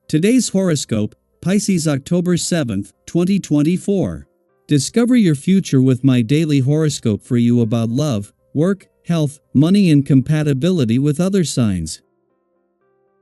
Today's horoscope, Pisces October 7th, 2024. Discover your future with my daily horoscope for you about love, work, health, money and compatibility with other signs.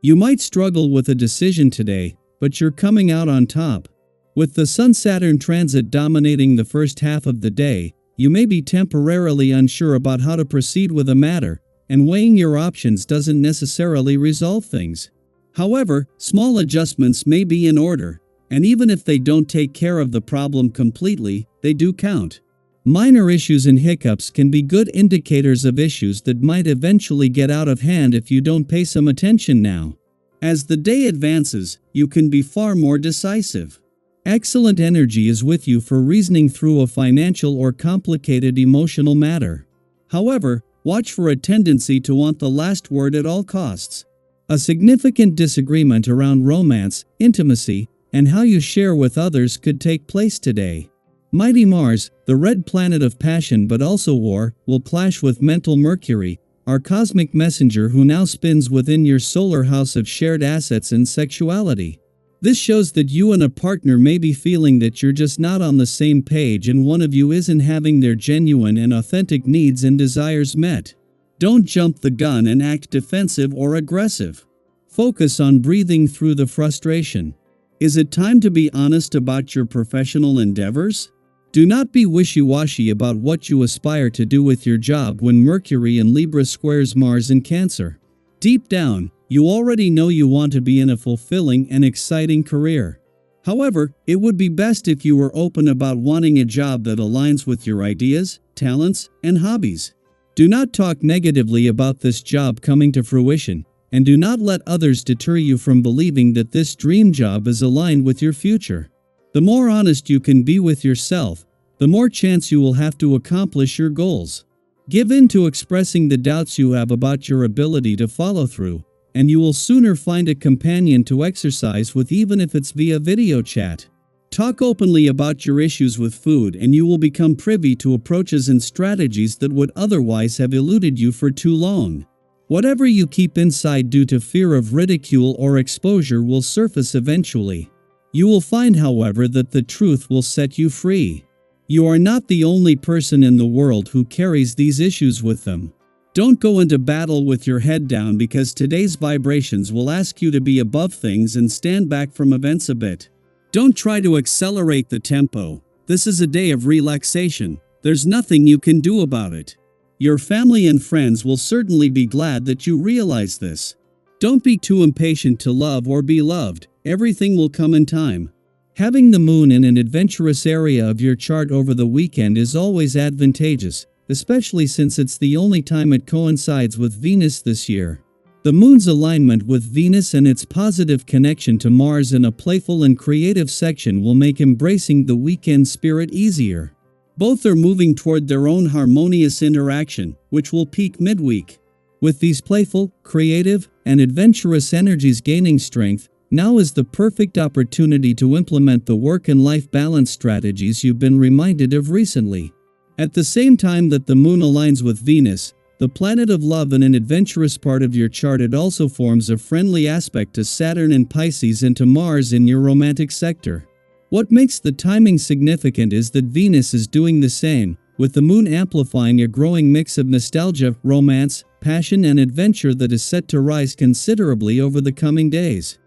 You might struggle with a decision today, but you're coming out on top. With the Sun-Saturn transit dominating the first half of the day, you may be temporarily unsure about how to proceed with a matter, and weighing your options doesn't necessarily resolve things. However, small adjustments may be in order, and even if they don't take care of the problem completely, they do count. Minor issues and hiccups can be good indicators of issues that might eventually get out of hand if you don't pay some attention now. As the day advances, you can be far more decisive. Excellent energy is with you for reasoning through a financial or complicated emotional matter. However, watch for a tendency to want the last word at all costs. A significant disagreement around romance, intimacy, and how you share with others could take place today. Mighty Mars, the red planet of passion but also war, will clash with mental Mercury, our cosmic messenger who now spins within your solar house of shared assets and sexuality. This shows that you and a partner may be feeling that you're just not on the same page and one of you isn't having their genuine and authentic needs and desires met. Don't jump the gun and act defensive or aggressive. Focus on breathing through the frustration. Is it time to be honest about your professional endeavors? Do not be wishy-washy about what you aspire to do with your job when Mercury in Libra squares Mars in Cancer. Deep down, you already know you want to be in a fulfilling and exciting career. However, it would be best if you were open about wanting a job that aligns with your ideas, talents, and hobbies. Do not talk negatively about this job coming to fruition, and do not let others deter you from believing that this dream job is aligned with your future. The more honest you can be with yourself, the more chance you will have to accomplish your goals. Give in to expressing the doubts you have about your ability to follow through, and you will sooner find a companion to exercise with, even if it's via video chat. Talk openly about your issues with food and you will become privy to approaches and strategies that would otherwise have eluded you for too long. Whatever you keep inside due to fear of ridicule or exposure will surface eventually. You will find, however, that the truth will set you free. You are not the only person in the world who carries these issues with them. Don't go into battle with your head down because today's vibrations will ask you to be above things and stand back from events a bit. Don't try to accelerate the tempo. This is a day of relaxation. There's nothing you can do about it. Your family and friends will certainly be glad that you realize this. Don't be too impatient to love or be loved. Everything will come in time. Having the moon in an adventurous area of your chart over the weekend is always advantageous, especially since it's the only time it coincides with Venus this year. The moon's alignment with Venus and its positive connection to Mars in a playful and creative section will make embracing the weekend spirit easier. Both are moving toward their own harmonious interaction, which will peak midweek. With these playful, creative, and adventurous energies gaining strength, now is the perfect opportunity to implement the work and life balance strategies you've been reminded of recently. At the same time that the moon aligns with Venus, the planet of love in an adventurous part of your chart, it also forms a friendly aspect to Saturn in Pisces and to Mars in your romantic sector. What makes the timing significant is that Venus is doing the same, with the moon amplifying a growing mix of nostalgia, romance, passion and adventure that is set to rise considerably over the coming days.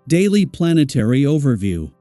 Daily Planetary Overview.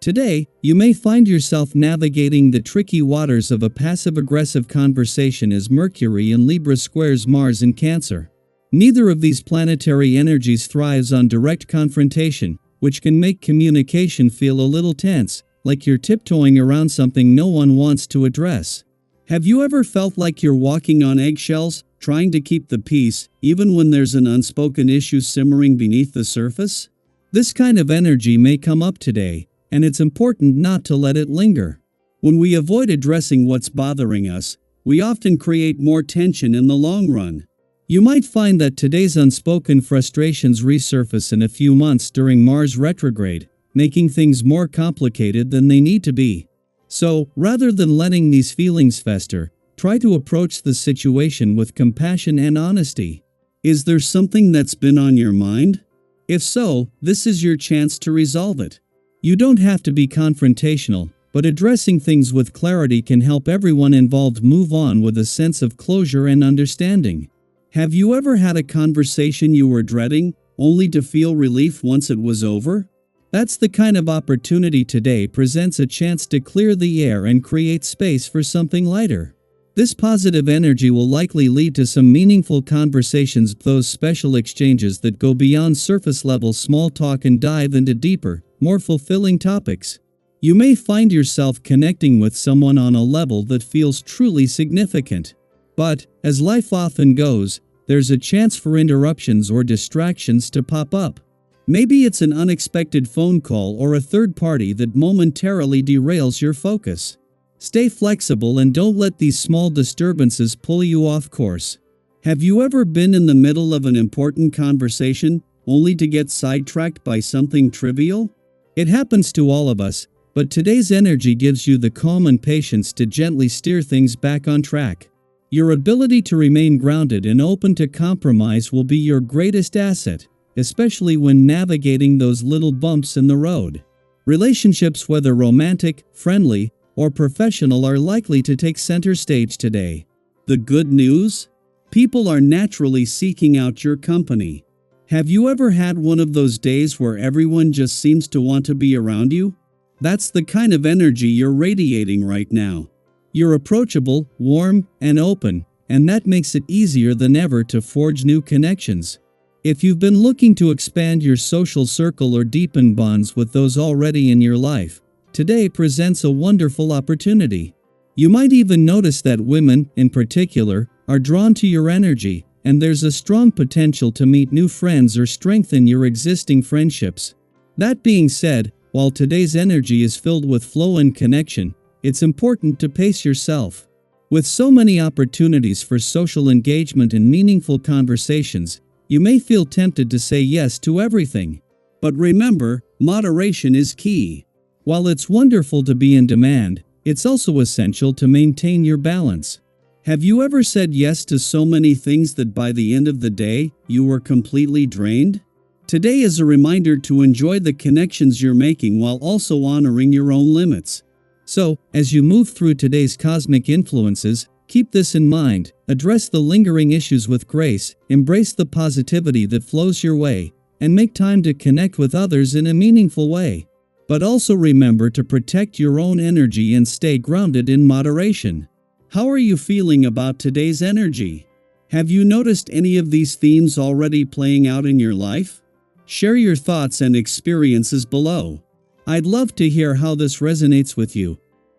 Today, you may find yourself navigating the tricky waters of a passive-aggressive conversation as Mercury in Libra squares Mars in Cancer. Neither of these planetary energies thrives on direct confrontation, which can make communication feel a little tense, like you're tiptoeing around something no one wants to address. Have you ever felt like you're walking on eggshells, trying to keep the peace, even when there's an unspoken issue simmering beneath the surface? This kind of energy may come up today, and it's important not to let it linger. When we avoid addressing what's bothering us, we often create more tension in the long run. You might find that today's unspoken frustrations resurface in a few months during Mars retrograde, making things more complicated than they need to be. So, rather than letting these feelings fester, try to approach the situation with compassion and honesty. Is there something that's been on your mind? If so, this is your chance to resolve it. You don't have to be confrontational, but addressing things with clarity can help everyone involved move on with a sense of closure and understanding. Have you ever had a conversation you were dreading, only to feel relief once it was over? That's the kind of opportunity today presents a chance to clear the air and create space for something lighter. This positive energy will likely lead to some meaningful conversations, those special exchanges that go beyond surface level small talk and dive into deeper, more fulfilling topics. You may find yourself connecting with someone on a level that feels truly significant. But, as life often goes, there's a chance for interruptions or distractions to pop up. Maybe it's an unexpected phone call or a third party that momentarily derails your focus. Stay flexible and don't let these small disturbances pull you off course. Have you ever been in the middle of an important conversation, only to get sidetracked by something trivial? It happens to all of us, but today's energy gives you the calm and patience to gently steer things back on track. Your ability to remain grounded and open to compromise will be your greatest asset, especially when navigating those little bumps in the road. Relationships, whether romantic, friendly, or professional, are likely to take center stage today. The good news? People are naturally seeking out your company. Have you ever had one of those days where everyone just seems to want to be around you? That's the kind of energy you're radiating right now. You're approachable, warm, and open, and that makes it easier than ever to forge new connections. If you've been looking to expand your social circle or deepen bonds with those already in your life, today presents a wonderful opportunity. You might even notice that women, in particular, are drawn to your energy, and there's a strong potential to meet new friends or strengthen your existing friendships. That being said, while today's energy is filled with flow and connection, it's important to pace yourself. With so many opportunities for social engagement and meaningful conversations, you may feel tempted to say yes to everything. But remember, moderation is key. While it's wonderful to be in demand, it's also essential to maintain your balance. Have you ever said yes to so many things that by the end of the day, you were completely drained? Today is a reminder to enjoy the connections you're making while also honoring your own limits. So, as you move through today's cosmic influences, keep this in mind: address the lingering issues with grace, embrace the positivity that flows your way, and make time to connect with others in a meaningful way. But also remember to protect your own energy and stay grounded in moderation. How are you feeling about today's energy? Have you noticed any of these themes already playing out in your life? Share your thoughts and experiences below. I'd love to hear how this resonates with you,